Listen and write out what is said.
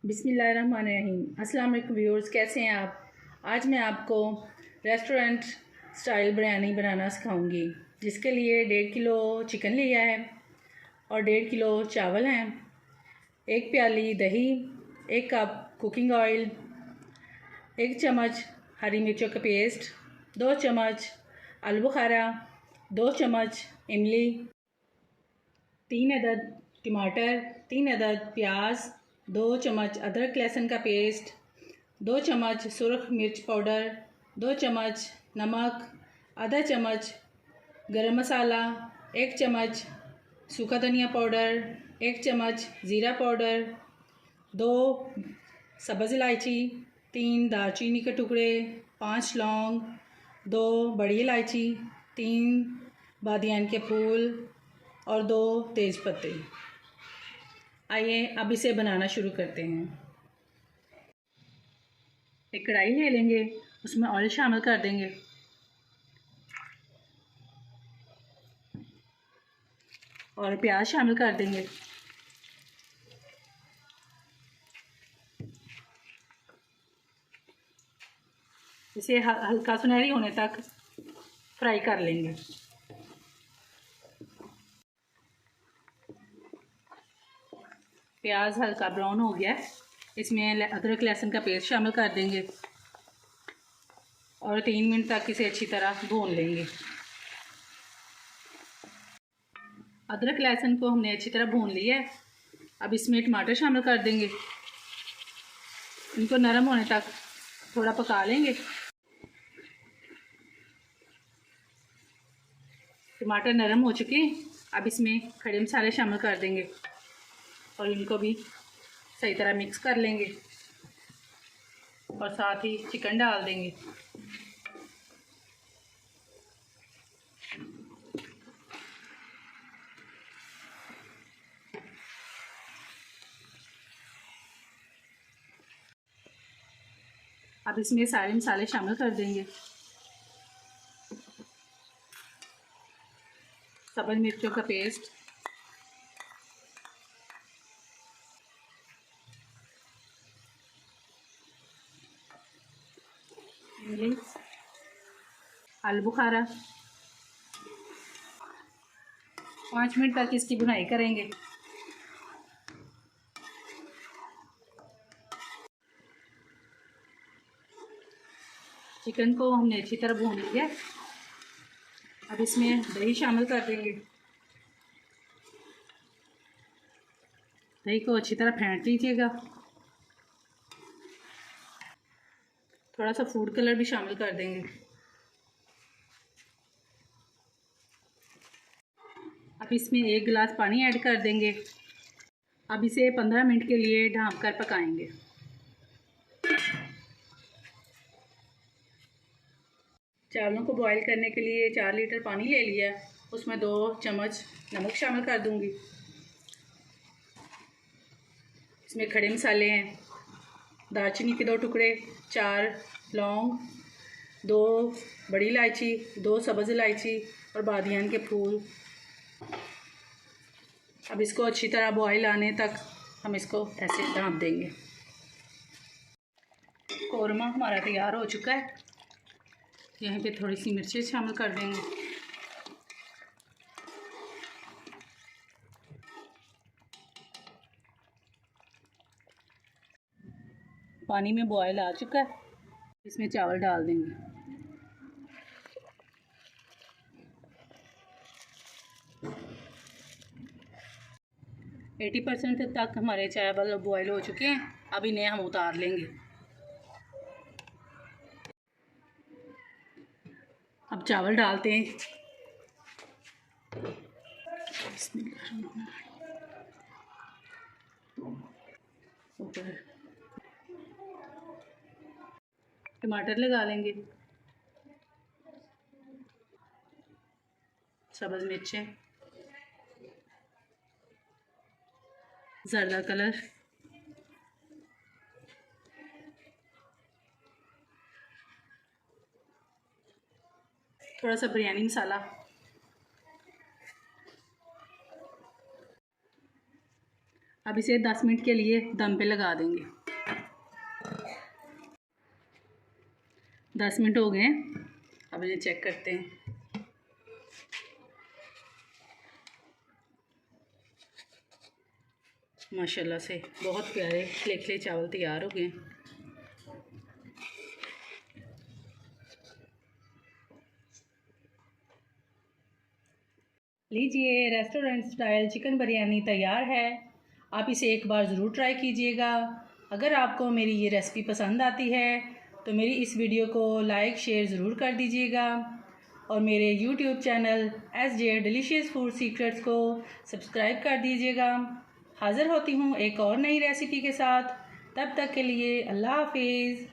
बिस्मिल्लाहिर्रहमानिर्रहीम। अस्सलाम वालेकुम व्यूअर्स, कैसे हैं आप। आज मैं आपको रेस्टोरेंट स्टाइल बिरयानी बनाना सिखाऊंगी, जिसके लिए 1.5 किलो चिकन लिया है और 1.5 किलो चावल हैं, 1 प्याली दही, 1 कप कुकिंग ऑयल, 1 चम्मच हरी मिर्चों का पेस्ट, 2 चम्मच आलू बुखारा, 2 चम्मच इमली, 3 अदद टमाटर, 3 अदद प्याज, 2 चम्मच अदरक लहसुन का पेस्ट, 2 चम्मच सुरख मिर्च पाउडर, 2 चम्मच नमक, आधा चम्मच गरम मसाला, 1 चम्मच सूखा धनिया पाउडर, 1 चम्मच ज़ीरा पाउडर, 2 सब्ज़ इलायची, 3 दालचीनी के टुकड़े, 5 लौंग, 2 बड़ी इलायची, 3 बादियान के फूल और 2 तेज़ पत्ते। आइए अब इसे बनाना शुरू करते हैं। एक कढ़ाई ले लेंगे, उसमें ऑयल शामिल कर देंगे और प्याज शामिल कर देंगे। इसे हल्का सुनहरी होने तक फ्राई कर लेंगे। प्याज हल्का ब्राउन हो गया, इसमें अदरक लहसुन का पेस्ट शामिल कर देंगे और 3 मिनट तक इसे अच्छी तरह भून लेंगे। अदरक लहसुन को हमने अच्छी तरह भून लिया है। अब इसमें टमाटर शामिल कर देंगे, इनको नरम होने तक थोड़ा पका लेंगे। टमाटर नरम हो चुके हैं, अब इसमें खड़े मसाले शामिल कर देंगे और इनको भी सही तरह मिक्स कर लेंगे और साथ ही चिकन डाल देंगे। अब इसमें सारे मसाले शामिल कर देंगे। सब्ज़ मिर्चों का पेस्ट, आलू बुखारा, 5 मिनट तक इसकी भुनाई करेंगे। चिकन को हमने अच्छी तरह भून लिया। अब इसमें दही शामिल कर देंगे। दही को अच्छी तरह फेंट लीजिएगा। थोड़ा सा फूड कलर भी शामिल कर देंगे। अब इसमें 1 गिलास पानी ऐड कर देंगे। अब इसे 15 मिनट के लिए ढाँप कर पकाएंगे। चावलों को बॉईल करने के लिए 4 लीटर पानी ले लिया, उसमें 2 चम्मच नमक शामिल कर दूंगी। इसमें खड़े मसाले हैं, दालचीनी के 2 टुकड़े, 4 लौंग, 2 बड़ी इलायची, 2 सब्ज़ इलायची और बादियान के फूल। अब इसको अच्छी तरह बॉईल आने तक हम इसको ऐसे ढाँप देंगे। कौरमा हमारा तैयार हो चुका है। यहाँ पे थोड़ी सी मिर्चें शामिल कर देंगे। पानी में बॉयल आ चुका है, इसमें चावल डाल देंगे। एटी % तक हमारे चावल बॉयल हो चुके हैं। अब इन्हें हम उतार लेंगे। अब चावल डालते हैं। टमाटर लगा लेंगे, सब्ज़ मिर्चें, ज़र्दा कलर, थोड़ा सा बिरयानी मसाला। अब इसे 10 मिनट के लिए दम पे लगा देंगे। 10 मिनट हो गए, अब इन्हें चेक करते हैं। माशाल्लाह से बहुत प्यारे खिले खिले चावल तैयार हो गए। लीजिए, रेस्टोरेंट स्टाइल चिकन बिरयानी तैयार है। आप इसे एक बार ज़रूर ट्राई कीजिएगा। अगर आपको मेरी ये रेसिपी पसंद आती है तो मेरी इस वीडियो को लाइक शेयर ज़रूर कर दीजिएगा और मेरे YouTube channel SJ delicious food secrets को सब्सक्राइब कर दीजिएगा। हाज़िर होती हूँ एक और नई रेसिपी के साथ। तब तक के लिए अल्लाह हाफिज़।